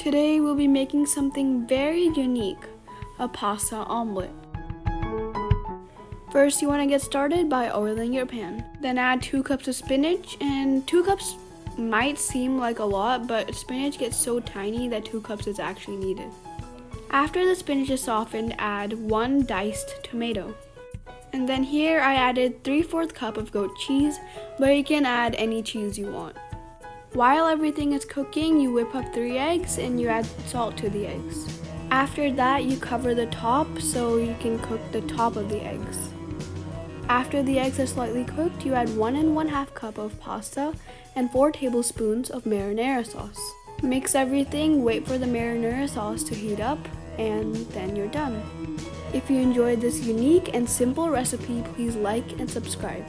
Today we'll be making something very unique, a pasta omelette. First you want to get started by oiling your pan. Then add 2 cups of spinach, and 2 cups might seem like a lot, but spinach gets so tiny that 2 cups is actually needed. After the spinach is softened, add 1 diced tomato. And then here I added 3/4 cup of goat cheese, but you can add any cheese you want. While everything is cooking, you whip up 3 eggs and you add salt to the eggs. After that, you cover the top so you can cook the top of the eggs. After the eggs are slightly cooked, you add 1 1/2 cup of pasta and 4 tablespoons of marinara sauce. Mix everything, wait for the marinara sauce to heat up, and then you're done. If you enjoyed this unique and simple recipe, please like and subscribe.